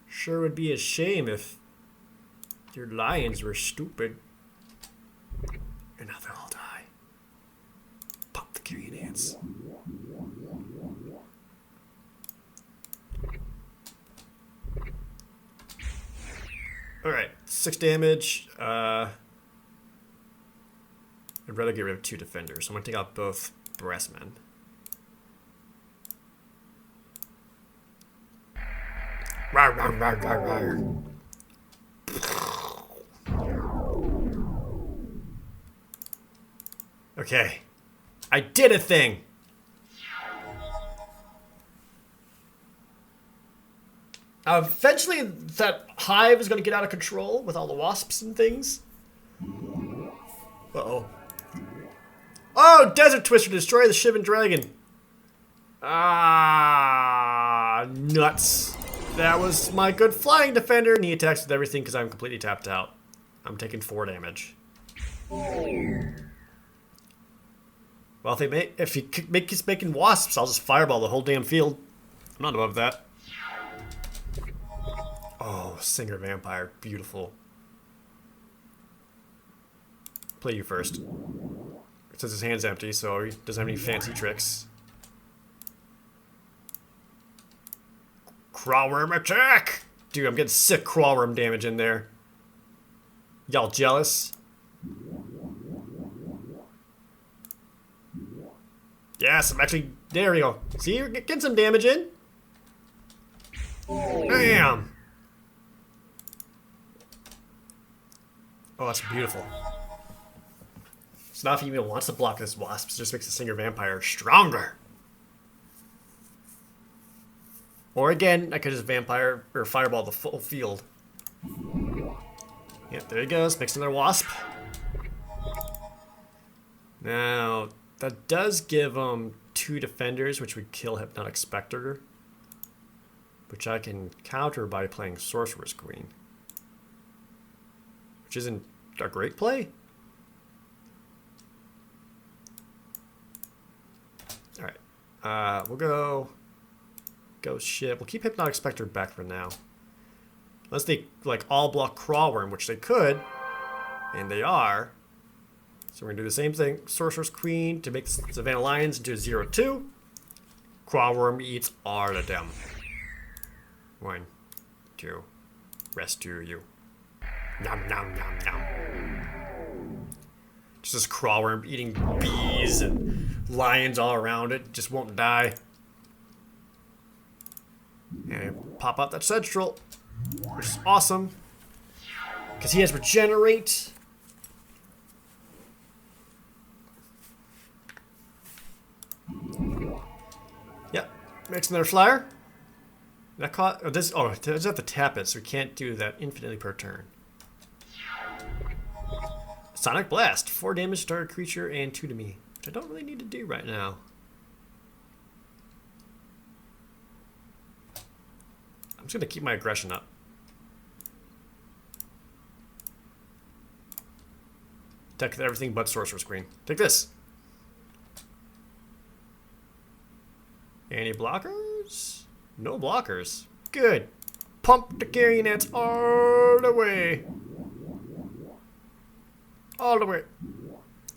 Sure would be a shame if your lions were stupid. And now they'll all die. Pop the carrion ants. Alright, 6 damage. I'd rather get rid of 2 defenders, so I'm gonna take out both Breastmen. Rawr, rawr, rawr, rawr, rawr. Okay. I did a thing! Eventually, that hive is going to get out of control with all the wasps and things. Uh-oh. Oh, Desert Twister, destroy the Shivan Dragon. Ah. nuts. That was my good flying defender, and he attacks with everything because I'm completely tapped out. I'm taking 4 damage. Well, if he keeps making wasps, I'll just fireball the whole damn field. I'm not above that. Oh, Singer Vampire. Beautiful. Play you first. It says his hand's empty, so he doesn't have any fancy tricks. Crawworm attack! Dude, I'm getting sick crawworm damage in there. Y'all jealous? Yes, I'm actually... There we go. See, you're getting some damage in. Bam! Oh, that's beautiful. So now if he even wants to block this wasp, it just makes the Singer Vampire stronger. Or again, I could just vampire or fireball the full field. Yep, there he goes. Makes another wasp. Now, that does give him 2 defenders, which would kill Hypnotic Spectre. Which I can counter by playing Sorcerer's Queen. Which isn't a great play. Alright. We'll go... Ghost Ship. We'll keep Hypnotic Spectre back for now. Unless they, like, all block Crawworm, which they could. And they are. So we're going to do the same thing. Sorcerer's Queen to make Savannah Lions into a 0-2. Crawworm eats all of them. 1, 2. Rescue you. Nom nom nom nom. Just this Crawworm eating bees and lions all around it. Just won't die. And pop out that Sedgetroll, which is awesome. Because he has Regenerate. Yep. Makes another flyer. That caught. Oh, this. Oh, I just have to tap it, so we can't do that infinitely per turn. Sonic Blast. 4 damage to target creature and 2 to me. Which I don't really need to do right now. I'm just going to keep my aggression up. Attack with everything but Sorcerer's Queen. Take this. Any blockers? No blockers. Good. Pump the carrion ants all the way. All the way.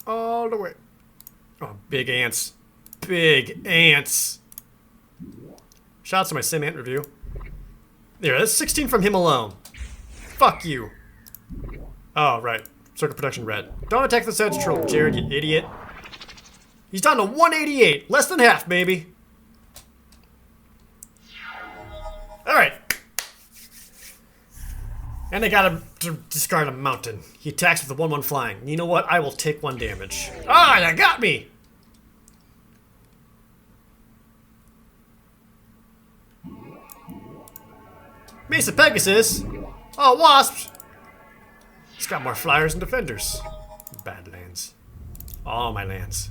All the way. Oh, big ants. Big ants. Shout out to my Sim Ant review. There, that's 16 from him alone. Fuck you. Oh, right. Circle Protection Red. Don't attack the Sedgetroll, Jared, you idiot. He's down to 188. Less than half, baby. Alright. And I got him to discard a mountain. He attacks with a 1-1 flying. You know what? I will take 1 damage. Ah, you got me! Mesa Pegasus? Oh, wasps! He's got more flyers and defenders. Badlands. All my lands.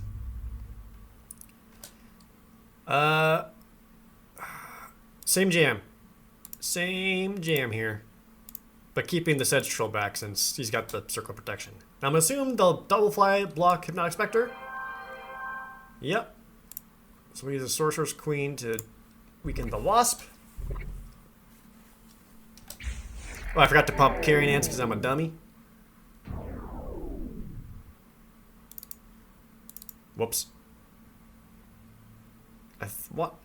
Same jam. Same jam here. But keeping the Sedgetroll back since he's got the Circle Protection. Now I'm gonna assume they'll double fly block Hypnotic Spectre. Yep. So we use a Sorcerer's Queen to weaken the Wasp. Oh, I forgot to pump Carrion Ants because I'm a dummy. Whoops. I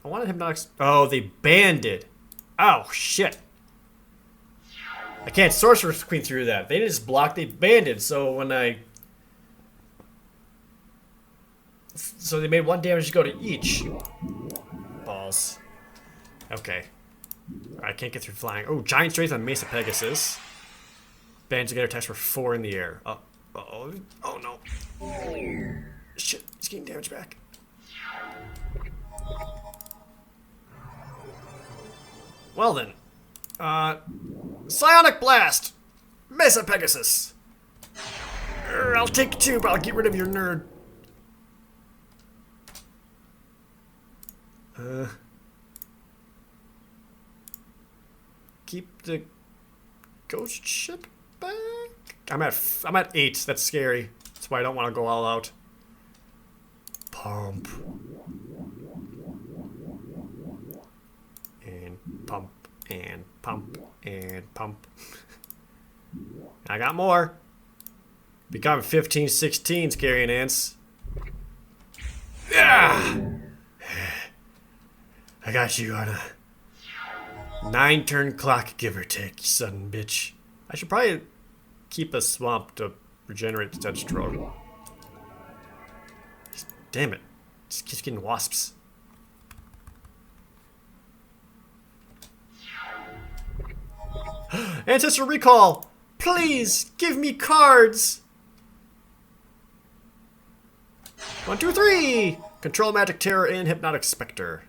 wanted Hypnotic... Oh, they banned it. Oh, shit. I can't Sorcerer's Queen through that. They didn't just block, they banned it. So when I... So they made 1 damage go to each. Balls. Okay. I can't get through flying. Oh, Giant Strength on Mesa Pegasus. Band together attacks for 4 in the air. Uh-oh. Oh, no. Shit, he's getting damage back. Well then. Psionic Blast! Mesa Pegasus! I'll take 2, but I'll get rid of your nerd. keep the ghost ship back. I'm at 8. That's scary. That's why I don't want to go all out. Pump. And pump. And pump. And pump. I got more. Become 15, 16, scary ants. Yeah. I got you on a 9-turn clock, give or take, you son of a bitch. I should probably keep a swamp to regenerate the dead stroke. Damn it. Just keeps getting wasps. Ancestral recall! Please, give me cards! 1, 2, 3! Control Magic Terror and Hypnotic Spectre.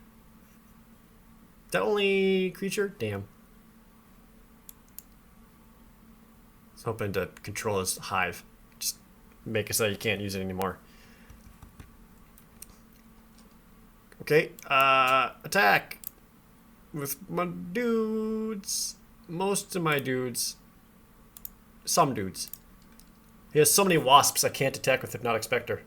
That only creature? Damn. I was hoping to control his hive. Just make it so you can't use it anymore. Okay, attack with my dudes. Most of my dudes. Some dudes. He has so many wasps I can't attack with Hypnotic Spectre.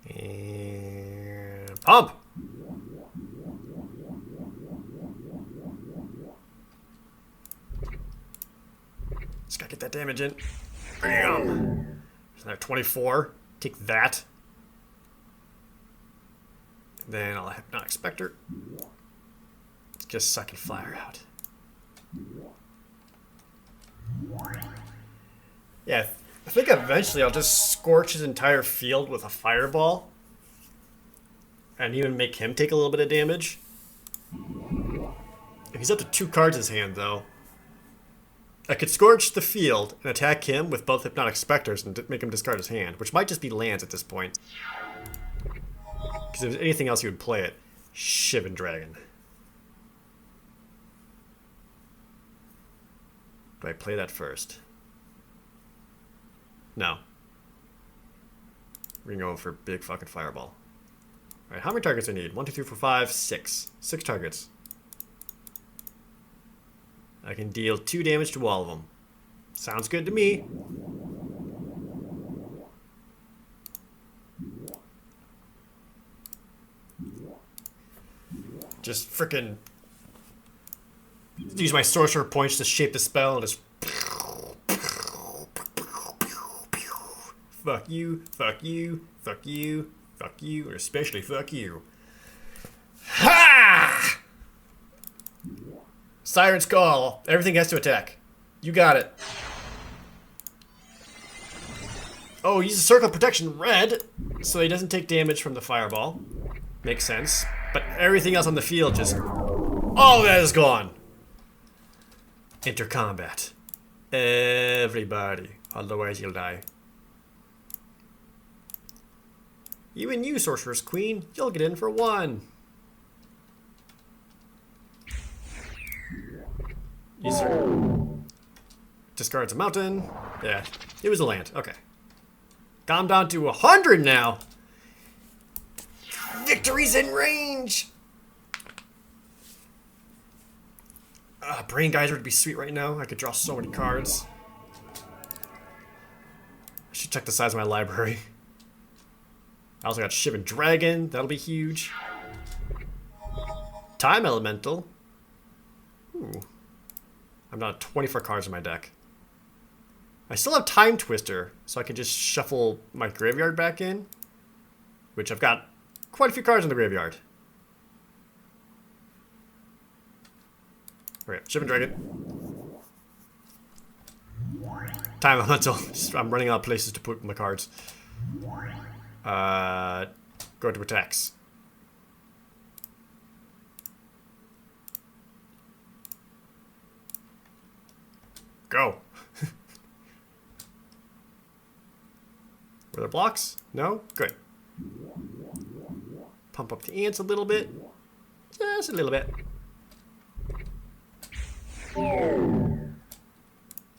And pump! Just gotta get that damage in. Bam! There's another 24. Take that. And then I'll Hypnotic Spectre. Let's just suck and fire out. Yeah, I think eventually I'll just scorch his entire field with a fireball. And even make him take a little bit of damage. If he's up to 2 cards in his hand, though, I could scorch the field and attack him with both Hypnotic Spectres and make him discard his hand, which might just be lands at this point. Because if there's anything else, you would play it. Shivan Dragon. Do I play that first? No. We're gonna go for big fucking fireball. Alright, how many targets do I need? 1, 2, 3, 4, 5, 6. 6 targets. I can deal 2 damage to all of them. Sounds good to me. Just frickin' use my sorcerer points to shape the spell and just fuck you, fuck you, fuck you, fuck you, or especially fuck you. Ha! Siren's Call. Everything has to attack. You got it. Oh, use a circle of protection red, so he doesn't take damage from the fireball. Makes sense. But everything else on the field just... all that is gone. Enter combat. Everybody. Otherwise you'll die. Even you, Sorceress Queen, you'll get in for 1. Discards a mountain. Yeah, it was a land. Okay. Got him down to 100 now. Victory's in range. Brain Geyser would be sweet right now. I could draw so many cards. I should check the size of my library. I also got Shivan Dragon. That'll be huge. Time Elemental. Ooh. I'm down to 24 cards in my deck. I still have Time Twister, so I can just shuffle my graveyard back in. Which I've got quite a few cards in the graveyard. Okay, Shivan Dragon. Time Elemental. I'm running out of places to put my cards. Go to attacks. Go. Were there blocks? No? Good. Pump up the ants a little bit. Just a little bit.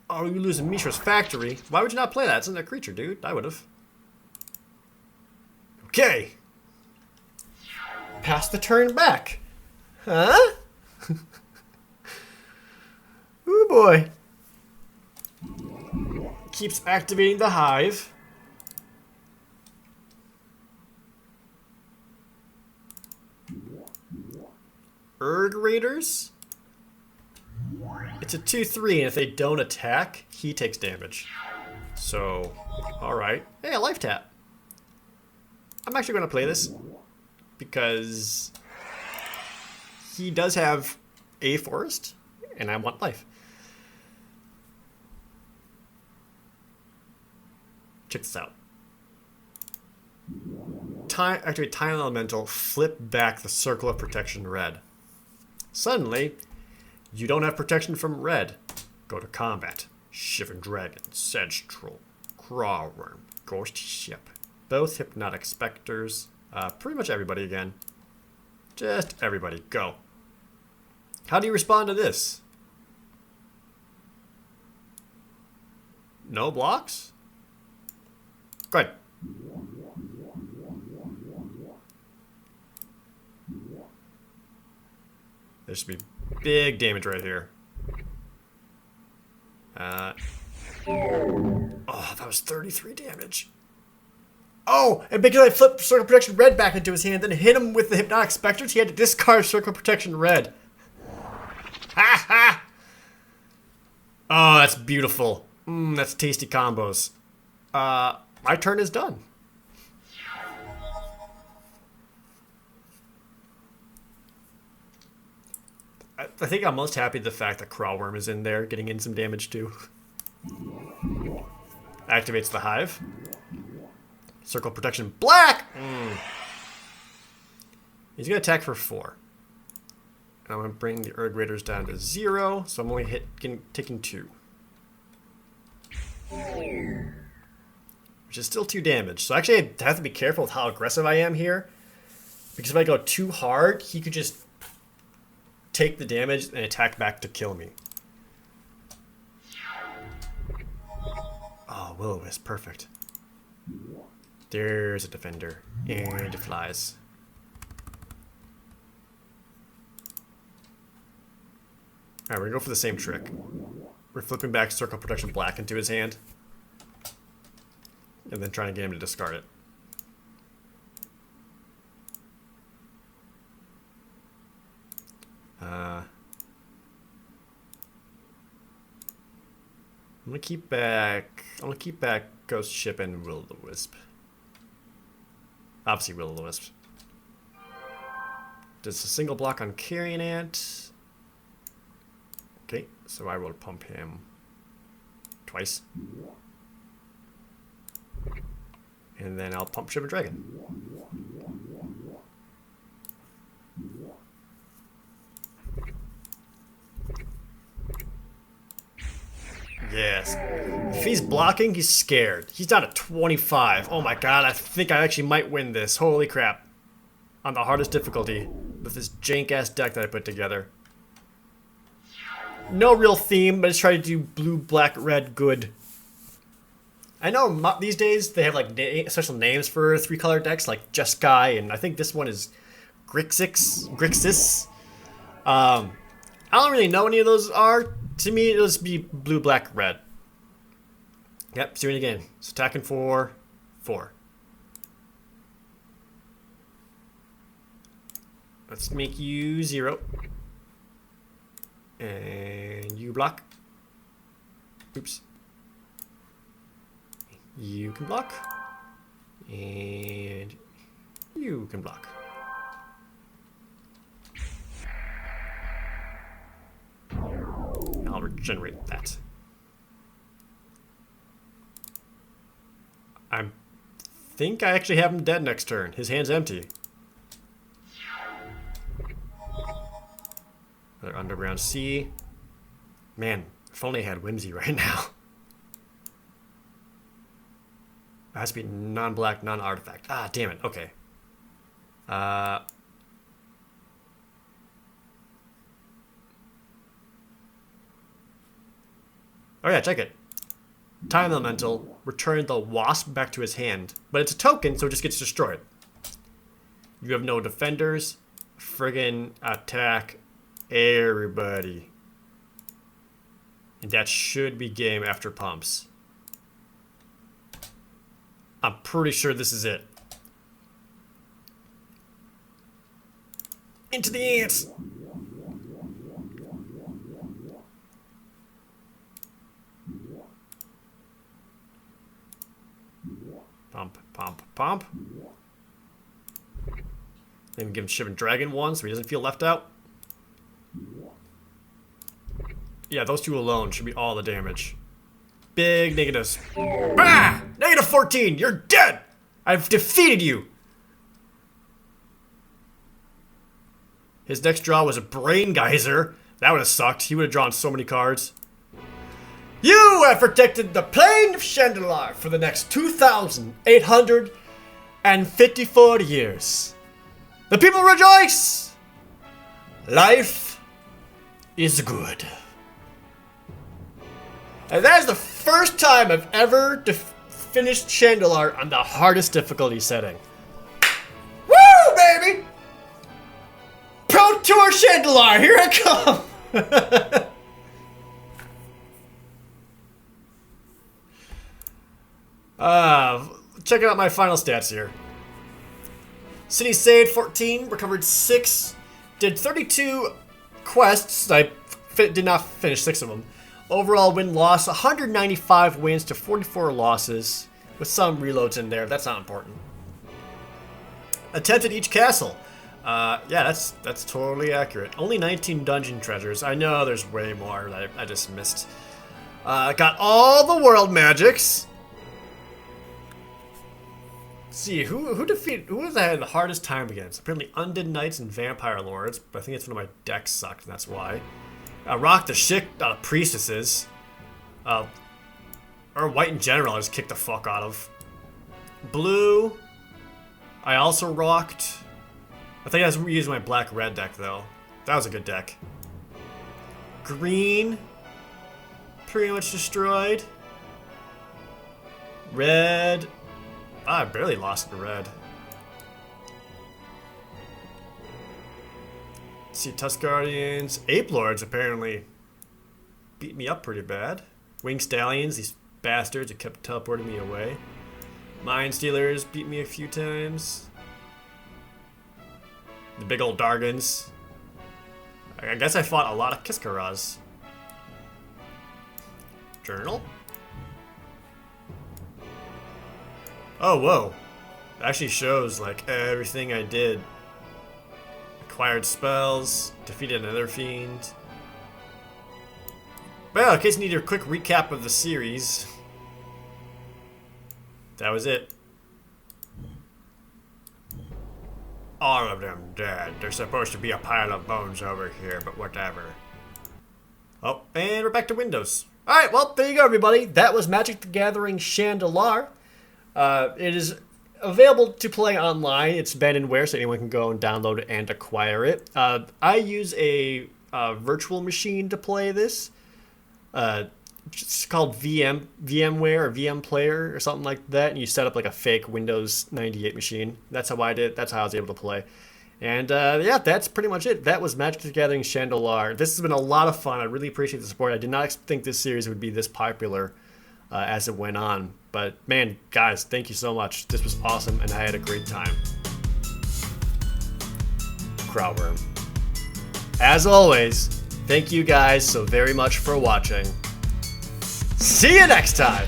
Oh, you losing Mishra's Factory. Why would you not play that? It's not a creature, dude. I would have. Okay. pass the turn back. Huh? Ooh boy. Keeps activating the hive. Erg Raiders. It's a 2-3, and if they don't attack, he takes damage. So, alright. Hey, a life tap. I'm actually going to play this because he does have a forest, and I want life. Check this out. Activate Time Elemental, flip back the Circle of Protection red. Suddenly, you don't have protection from red. Go to combat. Shivering Dragon, Sedge Troll, Crawworm, Ghost Ship. Both Hypnotic Specters. Pretty much everybody again. Just everybody. Go. How do you respond to this? No blocks? Good. There should be big damage right here. Oh, that was 33 damage. Oh, and because I flipped Circle Protection Red back into his hand, then hit him with the Hypnotic Specters, he had to discard Circle Protection Red. Ha ha! Oh, that's beautiful. That's tasty combos. My turn is done. I think I'm most happy the fact that Crawworm is in there, getting in some damage too. Activates the hive. Circle Protection Black! He's going to attack for 4. And I'm going to bring the Erg Raiders down to 0, so I'm only taking 2. Which is still 2 damage. So actually I have to be careful with how aggressive I am here. Because if I go too hard, he could just take the damage and attack back to kill me. Oh, Will-O-Wisp, perfect. There's a defender. And it flies. Alright, we're gonna go for the same trick. We're flipping back Circle Protection Black into his hand. And then trying to get him to discard it. I'm gonna keep back Ghost Ship and Will-O-Wisp. Obviously Will-O-Wisp. Does a single block on Carrion Ant. Okay, so I will pump him twice. And then I'll pump Shivering Dragon. Yes. If he's blocking, he's scared. He's down at 25. Oh my god, I think I actually might win this. Holy crap. On the hardest difficulty with this jank-ass deck that I put together. No real theme, but just try to do blue, black, red, good. I know these days they have like special names for 3-color decks, like Jeskai, and I think this one is Grixis. I don't really know what any of those are. To me, it'll just be blue, black, red. Yep, let's do it again. It's attacking for 4. Let's make you 0. And you block. Oops. You can block. And you can block. I'll regenerate that. I think I actually have him dead next turn. His hand's empty. Another Underground Sea. Man, if only I had Whimsy right now. It has to be non-black, non-artifact. Ah, damn it. Okay. Oh yeah, check it. Time Elemental, return the Wasp back to his hand. But it's a token, so it just gets destroyed. You have no defenders. Friggin' attack everybody. And that should be game after pumps. I'm pretty sure this is it. Into the ants! Pump, pump, pump. Maybe give him Shivan Dragon one so he doesn't feel left out. Yeah, those two alone should be all the damage. Big negatives. Ah! Negative 14! You're dead! I've defeated you! His next draw was a Brain Geyser. That would have sucked. He would have drawn so many cards. You have protected the plane of Shandalar for the next 2,854 years. The people rejoice! Life is good. And that is the first time I've ever finished Shandalar on the hardest difficulty setting. Woo, baby! Pro Tour Shandalar, here I come! Check out my final stats here. City saved 14, recovered 6, did 32 quests. I did not finish 6 of them. Overall win-loss, 195 wins to 44 losses, with some reloads in there. That's not important. Attempted each castle. Yeah, that's totally accurate. Only 19 dungeon treasures. I know there's way more that I just missed. Got all the world magics. Let's see, who was I had the hardest time against? Apparently Undead Knights and Vampire Lords, but I think it's one of my decks sucked, and that's why. Rocked the shit out of Priestesses. Or white in general, I just kicked the fuck out of. Blue, I also rocked. I think I was using my black-red deck, though. That was a good deck. Green, pretty much destroyed. Red, I barely lost to red. Let's see, Tusk Guardians. Ape Lords apparently beat me up pretty bad. Wing Stallions, these bastards that kept teleporting me away. Mind Stealers beat me a few times. The big old Dargans. I guess I fought a lot of Kiskaras. Journal? Oh, whoa. It actually shows, like, everything I did. Acquired spells, defeated another fiend. Well, in case you need a quick recap of the series, that was it. All of them dead. There's supposed to be a pile of bones over here, but whatever. Oh, and we're back to Windows. Alright, well, there you go, everybody. That was Magic the Gathering Shandalar. It is available to play online. It's abandonware, so anyone can go and download it and acquire it. I use a virtual machine to play this. It's called VMware or VM Player or something like that, and you set up like a fake Windows 98 machine. That's how I did. That's how I was able to play. And yeah, that's pretty much it. That was Magic the Gathering Shandalar. This has been a lot of fun. I really appreciate the support. I did not think this series would be this popular as it went on. But man, guys, thank you so much. This was awesome, and I had a great time. Crowdworm. As always, thank you guys so very much for watching. See you next time!